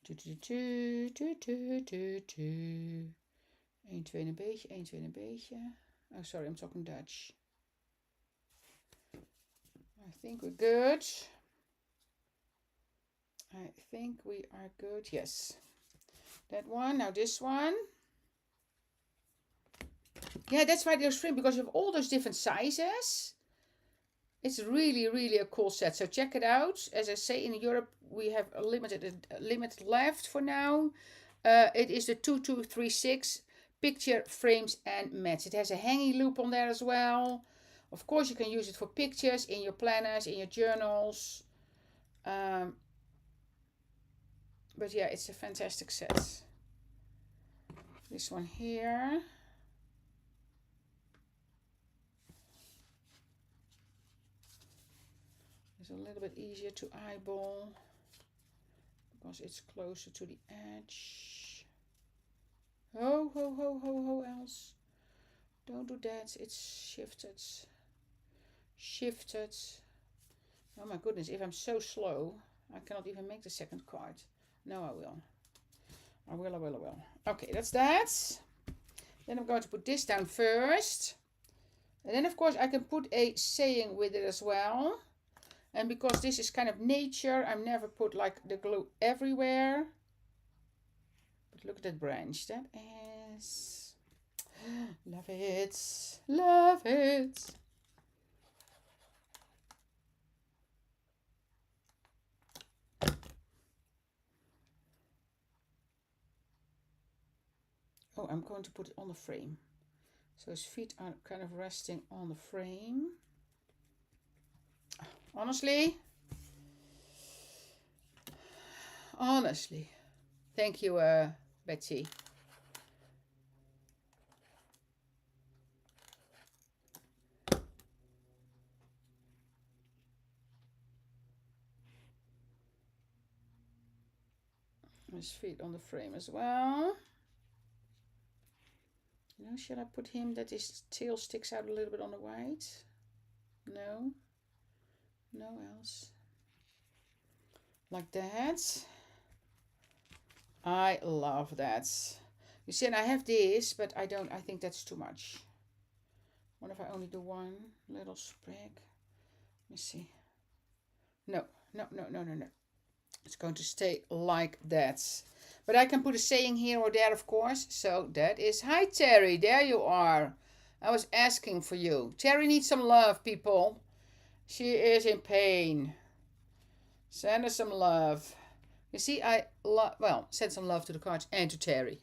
1, 2 en een beetje, 1, 2 en een beetje. Oh, sorry, I'm talking Dutch. I think we're good. I think we are good. Yes. That one. Now this one. Yeah, that's why they're frame, because you have all those different sizes. It's really, really a cool set. So check it out. As I say, in Europe, we have a limited left for now. It is the 2236 picture frames and mats. It has a hanging loop on there as well. Of course, you can use it for pictures in your planners, in your journals. But yeah, it's a fantastic set. This one here. It's a little bit easier to eyeball because it's closer to the edge. Ho, ho, ho, ho, ho, else. Don't do that. It's shifted. Shifted. Oh my goodness, if I'm so slow, I cannot even make the second card. No, I will. I will. Okay, that's that. Then I'm going to put this down first. And then, of course, I can put a saying with it as well. And because this is kind of nature, I've never put like the glue everywhere. But look at that branch. That is... Love it. Love it. Oh, I'm going to put it on the frame. So his feet are kind of resting on the frame. Honestly, thank you, Betsy. His feet on the frame as well. Now, shall I put him that his tail sticks out a little bit on the white? No. No else. Like that. I love that. You see, and I have this, but I think that's too much. What if I only do one little sprig? Let me see. No. It's going to stay like that. But I can put a saying here or there, of course. So that is, hi Terry, there you are. I was asking for you. Terry needs some love, people. She is in pain. Send her some love. You see, send some love to the cards and to Terry.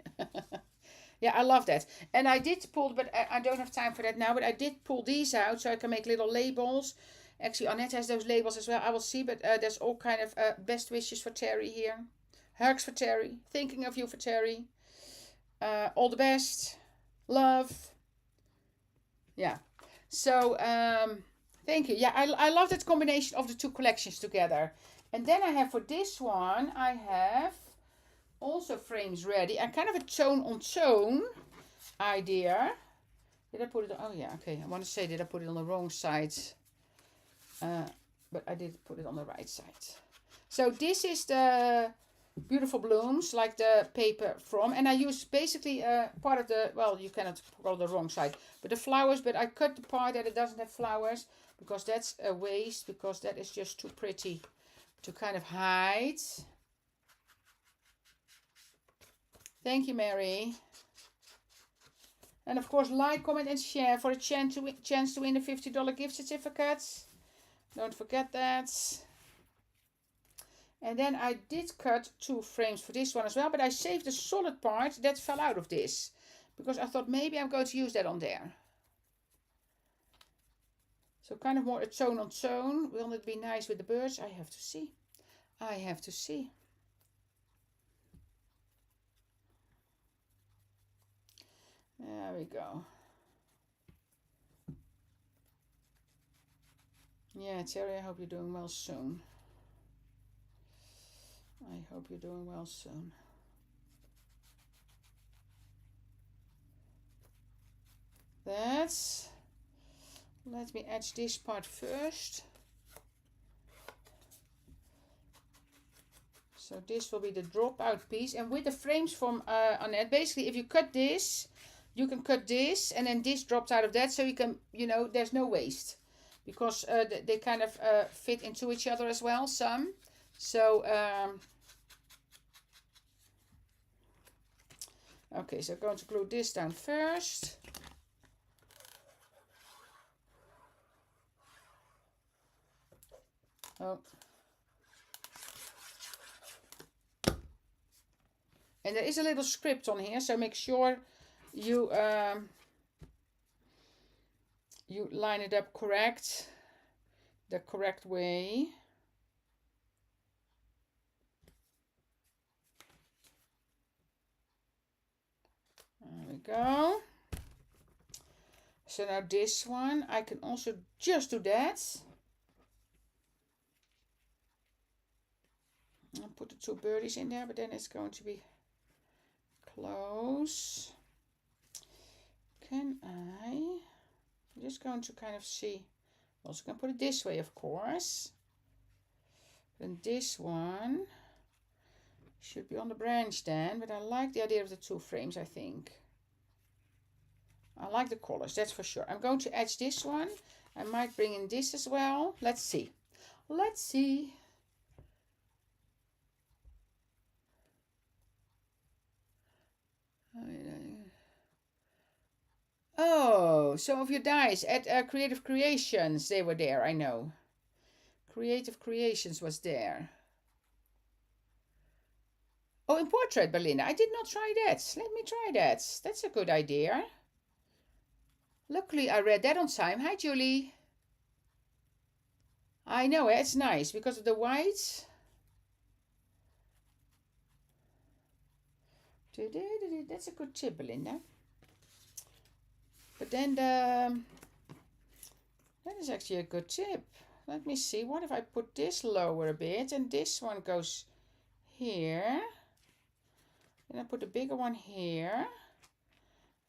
Yeah, I love that. And I did pull, but I don't have time for that now, but I did pull these out so I can make little labels. Actually, Annette has those labels as well. I will see, but there's all kind of best wishes for Terry here. Hugs for Terry. Thinking of you for Terry. All the best. Love. Yeah. So, thank you. Yeah, I love that combination of the two collections together. And then I have for this one, I have also frames ready. And kind of a tone on tone idea. Did I put it on? Oh, yeah. Okay. I want to say, did I put it on the wrong side? But I did put it on the right side. So this is the beautiful blooms, like the paper from, and I used basically part of the, well, you cannot roll the wrong side, but the flowers, but I cut the part that it doesn't have flowers because that's a waste, because that is just too pretty to kind of hide. Thank you, Mary. And of course, like, comment, and share for a chance to win the $50 gift certificates. Don't forget that. And then I did cut 2 frames for this one as well, but I saved the solid part that fell out of this, because I thought maybe I'm going to use that on there. So kind of more a tone on tone. Will it be nice with the birds? I have to see. I have to see. There we go. Yeah, Terry, I hope you're doing well soon. I hope you're doing well soon. That's... Let me etch this part first. So this will be the dropout piece. And with the frames from Annette, basically if you cut this, you can cut this and then this drops out of that. So you can, you know, there's no waste. Because they kind of fit into each other as well, some. So, okay, so I'm going to glue this down first. Oh. And there is a little script on here, so make sure you you line it up the correct way. There we go. So now this one, I can also just do that. I'll put the two birdies in there, but then it's going to be close. I'm just going to kind of see. Also can put it this way, of course. And this one should be on the branch then, but I like the idea of the two frames, I think. I like the colors, that's for sure. I'm going to edge this one. I might bring in this as well. Let's see. Let's see. Oh, some of your dies at Creative Creations, they were there, I know. Creative Creations was there. Oh, in Portrait, Belinda. I did not try that. Let me try that. That's a good idea. Luckily, I read that on time. Hi, Julie. I know, it's nice because of the white. That's a good tip, Belinda. But then that is actually a good tip. Let me see. What if I put this lower a bit and this one goes here? Then I put the bigger one here.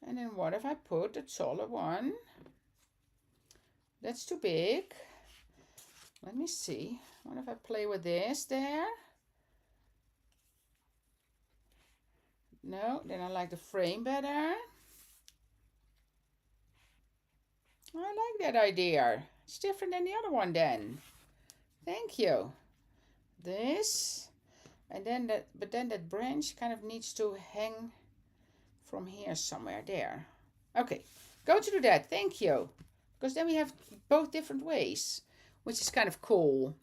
And then what if I put the taller one? That's too big. Let me see. What if I play with this there? No, then I like the frame better. I like that idea. It's different than the other one then. Thank you. This. And then that, but then that branch kind of needs to hang from here somewhere there. Okay, go to do that. Thank you. Because then we have both different ways, which is kind of cool.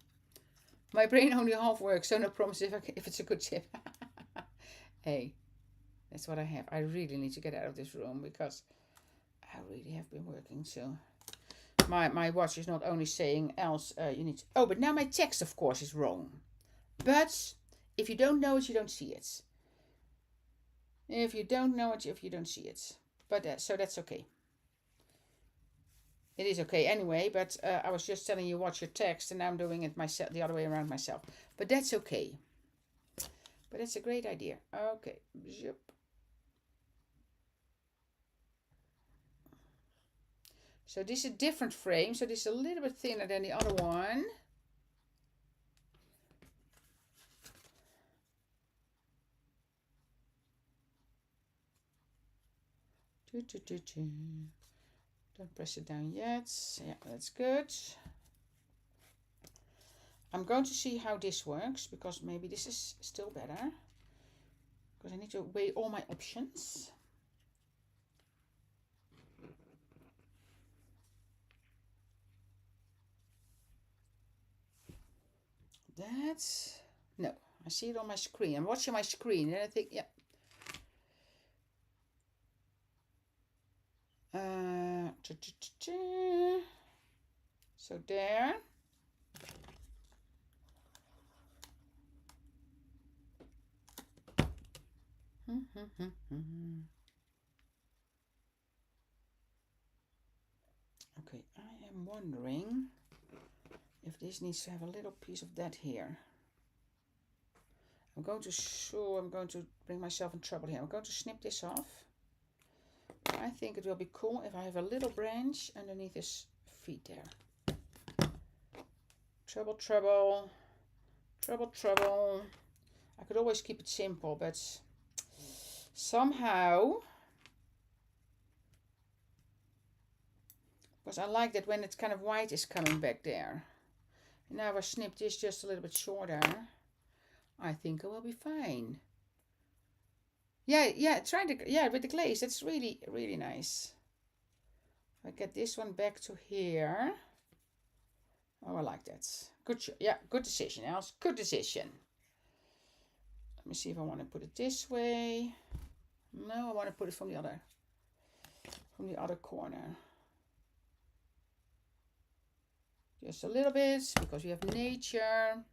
My brain only half works, so no promise if it's a good tip. Hey, that's what I have. I really need to get out of this room because I really have been working. So my watch is not only saying else you need to... Oh, but now my text, of course, is wrong. But if you don't know it, you don't see it. If you don't know it, if you don't see it. But so that's okay. It is okay anyway, but I was just telling you watch your text and now I'm doing it myself, the other way around myself. But that's okay. But it's a great idea. Okay. Zip. So this is a different frame. So this is a little bit thinner than the other one. Don't press it down yet. Yeah, that's good. I'm going to see how this works because maybe this is still better. Because I need to weigh all my options. That's... No, I see it on my screen. I'm watching my screen and I think, yeah. So there. Okay, I am wondering if this needs to have a little piece of that here. I'm going to bring myself in trouble here. I'm going to snip this off. I think it will be cool if I have a little branch underneath his feet there. Trouble, trouble, trouble, trouble. I could always keep it simple, but somehow, because I like that when it's kind of white is coming back there. And now if I snip this just a little bit shorter, I think it will be fine. Yeah, with the glaze, that's really, really nice. I get this one back to here. Oh, I like that. Good, yeah, good decision, Els. Good decision. Let me see if I want to put it this way. No, I want to put it from the other corner. Just a little bit, because we have nature.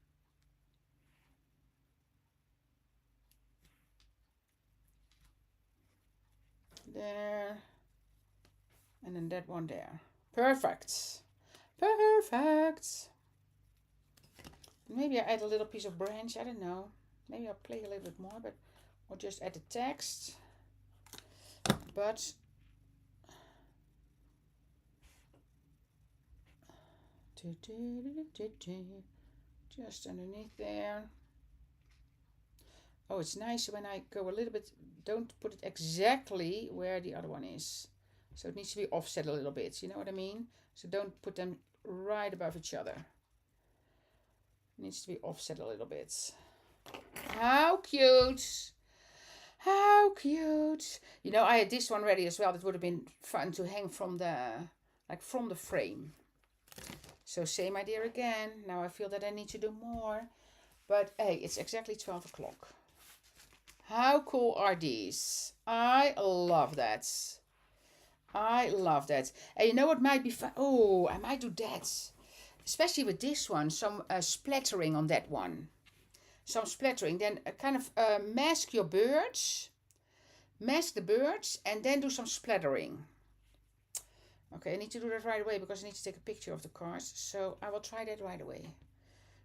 There. And then that one there. Perfect. Perfect. Maybe I add a little piece of branch. I don't know. Maybe I'll play a little bit more, but or just add the text. But just underneath there. Oh, it's nice when I go a little bit, don't put it exactly where the other one is. So it needs to be offset a little bit, you know what I mean? So don't put them right above each other. It needs to be offset a little bit. How cute! How cute! You know, I had this one ready as well. That would have been fun to hang from the frame. So same idea again. Now I feel that I need to do more. But hey, it's exactly 12 o'clock. How cool are these? I love that. I love that. And you know what might be fun? Oh, I might do that. Especially with this one, some splattering on that one. Some splattering. Then kind of mask your birds. Mask the birds and then do some splattering. Okay, I need to do that right away because I need to take a picture of the cars. So I will try that right away.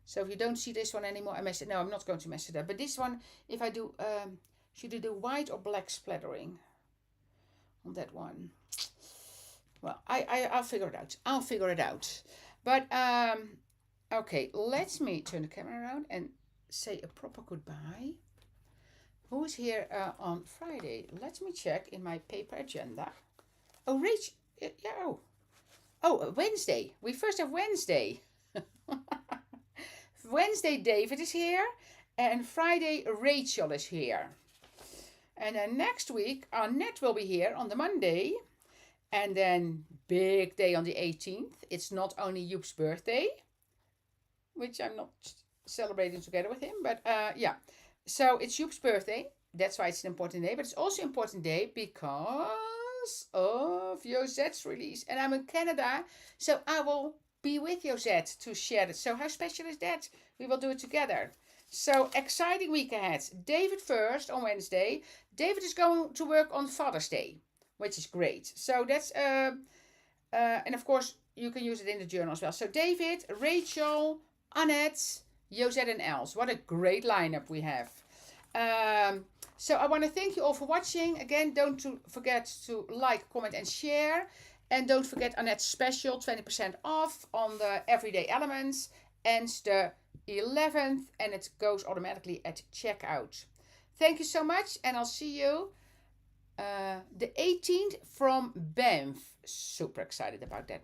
So if you don't see this one anymore, I mess it. No, I'm not going to mess it up. But this one, if I do, should I do white or black splattering on that one? Well, I'll figure it out. I'll figure it out. But okay, let me turn the camera around and say a proper goodbye. Who's here on Friday? Let me check in my paper agenda. Oh, Rach, yeah. Oh, Wednesday. We first have Wednesday. Wednesday, David is here, and Friday, Rachel is here. And then next week, Annette will be here on the Monday, and then big day on the 18th. It's not only Joop's birthday, which I'm not celebrating together with him, but yeah. So it's Joop's birthday. That's why it's an important day, but it's also an important day because of Josette's release. And I'm in Canada, so I will be with Josette to share it. So how special is that? We will do it together. So exciting week ahead. David first on Wednesday. David is going to work on Father's Day, which is great. So that's and of course you can use it in the journal as well. So David, Rachel, Annette, Josette and Els. What a great lineup we have. So I want to thank you all for watching. Again, don't forget to like, comment and share. And don't forget Annette's special, 20% off on the Everyday Elements. Ends the 11th and it goes automatically at checkout. Thank you so much and I'll see you the 18th from Banff. Super excited about that one.